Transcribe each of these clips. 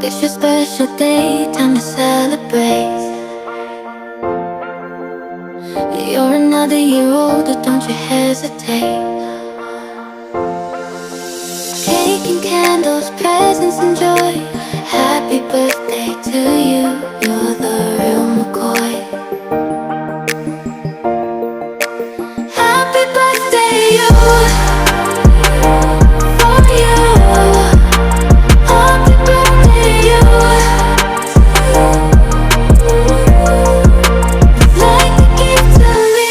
It's your special day, time to celebrate. You're another year older, don't you hesitate. Cake and candles, presents and joy. Happy birthday to you, you're the real McCoy. Happy birthday, you, for you. Happy birthday, you. Like a gift to me.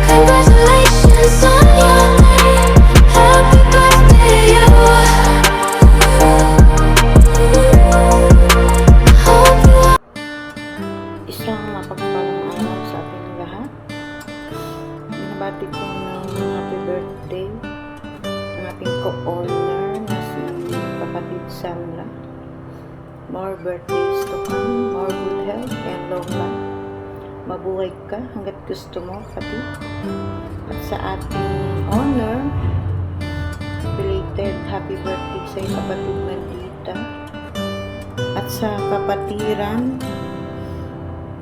Congratulations on your name. Happy birthday, you. Hope you Isang mapagpalang araw sa ating lahat. Binabati ko ng happy birthday ang ating co-owner na si kapatid Sandra. More birthdays to come, more good health and long life. Mabuhay ka hanggat gusto mo, kapatid. At sa ating owner, belated happy birthday sa iyo, kapatid Mandita. At sa kapatiran,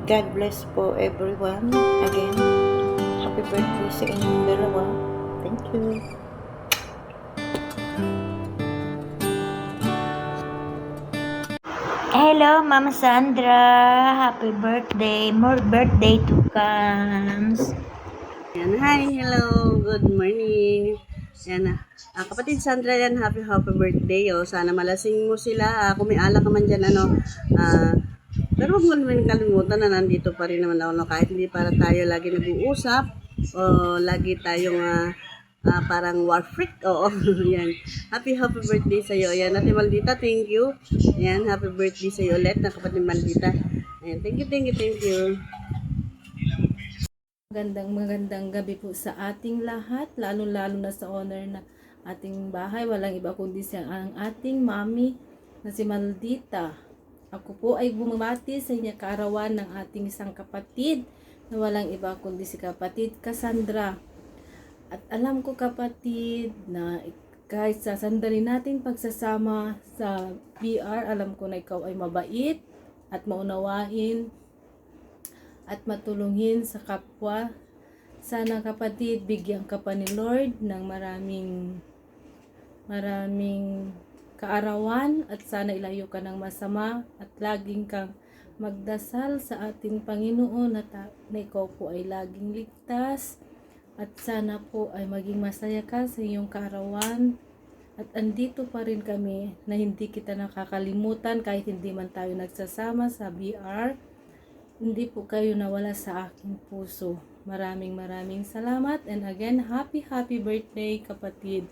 God bless po everyone. Again, happy birthday sa inyong dalawa. Thank you. Hello, Mama Sandra. Happy birthday. More birthday to comes. Yan, hi, hello, good morning. Yan, kapatid Sandra yan, happy birthday. Oh. Sana malasing mo sila. Kung may alak naman dyan, pero huwag mo naman kalimutan na nandito pa rin naman ako. No? Kahit hindi para tayo lagi nag-uusap, o lagi tayong parang war freak. Oo, yan. Happy birthday sa'yo. Yan, Ate Maldita, thank you. Yan, happy birthday sa'yo ulit na kapatid Maldita. Ayan, thank you. Magandang gabi po sa ating lahat, lalo na sa owner na ating bahay. Walang iba kundi ang ating mami na si Maldita. Ako po ay bumabati sa inyo kaarawan ng ating isang kapatid na walang iba kundi si kapatid Cassandra. At alam ko, kapatid, na kahit sa sandali nating pagsasama sa BR, alam ko na ikaw ay mabait at maunawain at matulungin sa kapwa. Sana, kapatid, bigyan ka pa ni Lord ng maraming kaarawan at sana ilayo ka ng masama at laging kang magdasal sa ating Panginoon na ikaw po ay laging ligtas at sana po ay maging masaya ka sa iyong kaarawan at andito pa rin kami na hindi kita nakakalimutan kahit hindi man tayo nagsasama sa BR. Hindi po kayo nawala sa aking puso. Maraming salamat. And again, happy birthday, kapatid.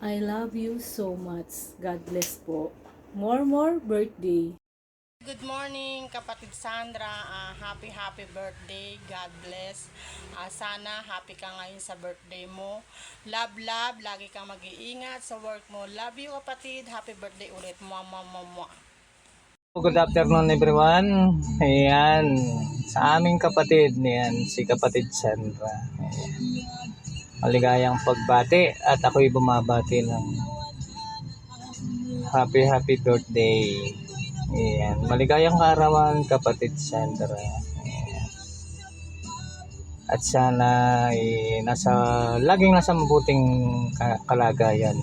I love you so much. God bless po. More birthday. Good morning, kapatid Sandra. Happy birthday. God bless. Sana happy ka ngayon sa birthday mo. Love. Lagi kang mag-iingat sa work mo. Love you, kapatid. Happy birthday ulit. Mwah. Good afternoon everyone. Ayan, sa aming kapatid niyan, si kapatid Sandra. Ayan. Maligayang pagbati at ako'y bumabati ng happy birthday. Ayan, maligayang kaarawan kapatid Sandra. Ayan. At sana laging nasa mabuting kalagayan.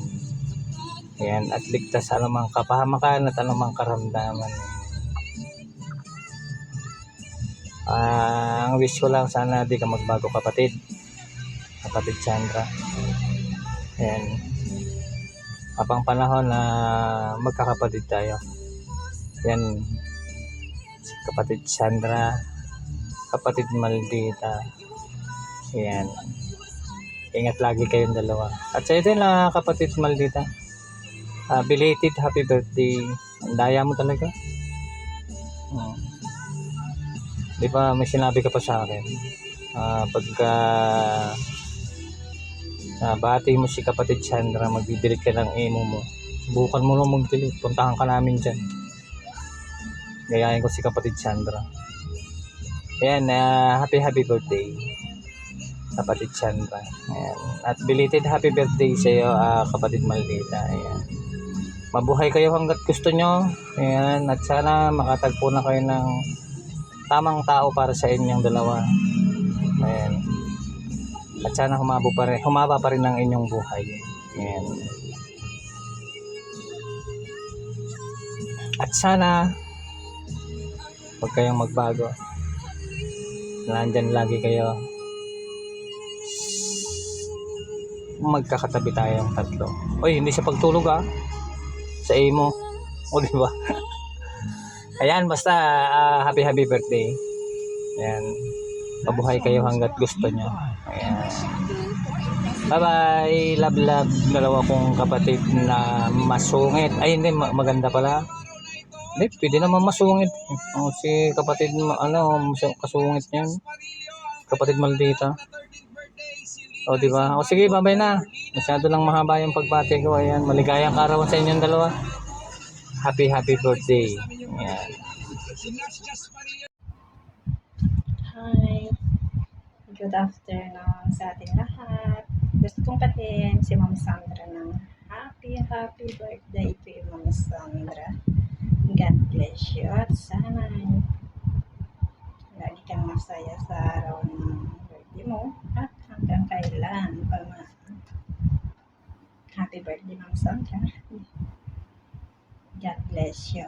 Ayan, at ligtas sa anumang kapahamakan at anumang karamdaman. Ang wish ko lang, sana di ka magbago, kapatid Sandra. Ayan, habang panahon na magkakapatid tayo. Ayan, kapatid Sandra, kapatid Maldita. Ayan, ingat lagi kayong dalawa. At sa ito na kapatid Maldita, belated happy birthday. Ang daya mo talaga. Di ba may sinabi ka pa sa akin, pagka bati mo si kapatid Sandra, magdidelete ka ng emo mo. Subukan mo lang mag-delete. Puntahan ka namin dyan. Gayahin ko si kapatid Sandra. Ayan, happy birthday kapatid Sandra. Ayan. At belated happy birthday sa iyo, kapatid Maldita. Ayan. mabuhay kayo hanggat gusto nyo. Ayan, at sana makatagpo na kayo ng tamang tao para sa inyong dalawa. Ayan. At sana humaba pa rin ang inyong buhay. Ayan. At sana huwag kayong magbago. Nandyan lagi kayo. Magkakatabi tayong tatlo. Oy, hindi sa pagtulog sa imo. O di ba? Ayan, basta happy birthday. Ayan. Mabuhay kayo hanggat gusto nyo. Ayan. Bye-bye. Love. Dalawa kong kapatid na masungit. Ay, hindi. Maganda pala. Hindi, pwede naman masungit. Si kapatid, kasungit niyan. Kapatid maldita. O, di ba? O, sige, bye-bye na. Masyado lang mahaba yung pagbati ko. Ayan. Maligayang karawan sa inyong dalawa. Happy birthday. Ayan. Hi! Good afternoon sa ating lahat. Gusto kong patiin si Ma'am Sandra ng happy birthday to you, Ma'am Sandra. God bless you at sana lagi kang masaya sa araw ng birthday mo at hanggang kailan pa man. Happy birthday, Ma'am Sandra. God bless you.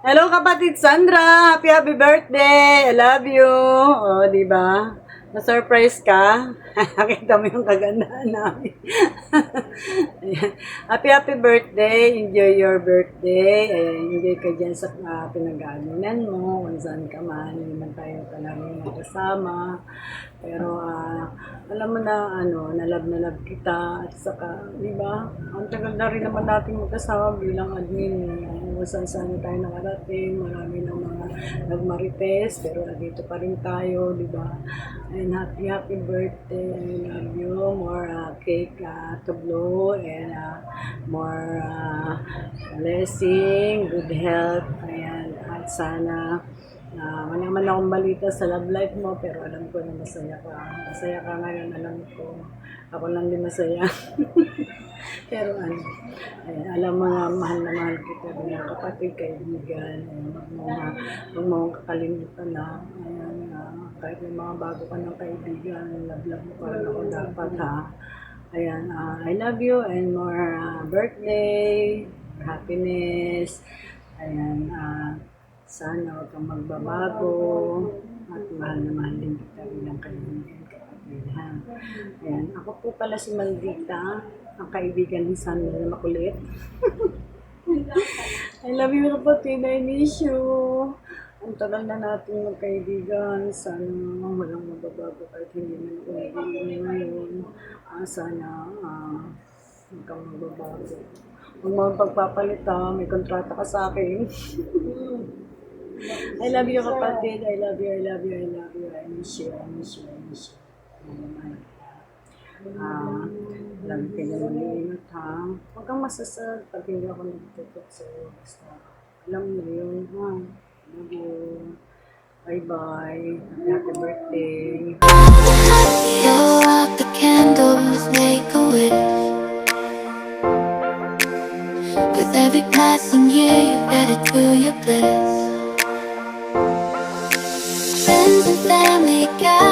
Hello kapatid Sandra, happy birthday. I love you. Oh, di ba? Na-surprise ka. Nakita mo yung kagandahan namin. Ayan. Happy birthday. Enjoy your birthday. Ayan, enjoy ka dyan sa pinag-aaninan mo. Kung saan ka man. Hindi man tayo talagang magkasama. Pero alam mo na na love kita. At saka, di ba? Ang tagal na rin naman natin magkasama bilang admin. Kung saan tayo nakarating. Marami ng mga nagmarites. Pero dito pa rin tayo, di ba? And happy birthday. I love you. More cake to blow and more blessing, good health. Ayan. At sana wala man akong balita sa love life mo, pero alam ko na masaya ka. Masaya ka ngayon, alam ko. Ako lang din masaya. Pero ayan, alam mo na mahal kita bilang kapatid, kaibigan. Huwag mo kakalimutan na. Ayan, kahit may mga bago ka ng kaibigan, love mo pa rin ako dapat Ayan, I love you and more birthday, happiness. Ayan, sana huwag kang magbabago at mahal na mahal din kita bilang kaibigan kapatid. Ayan, ako po pala si Maldita, ang kaibigan ni Sandra na makulit. I love you kapatid, I miss you. Ang tagal na natin magkaibigan, sana walang mababago kahit hindi man kaibigan ngayon. Sana huwag kang magbabago. Huwag mo pagpapalit may kontrata ka sa akin. I love you kapatid, I love you. I miss you. Lagi kayo mag-iingat Huwag kang masasad pag hindi ako nagtutok sa'yo. Basta alam mo yun Love you. Bye-bye. Happy birthday. Blow out the candles, make a wish. With every passing year, you added to your bliss. Friends and family gather.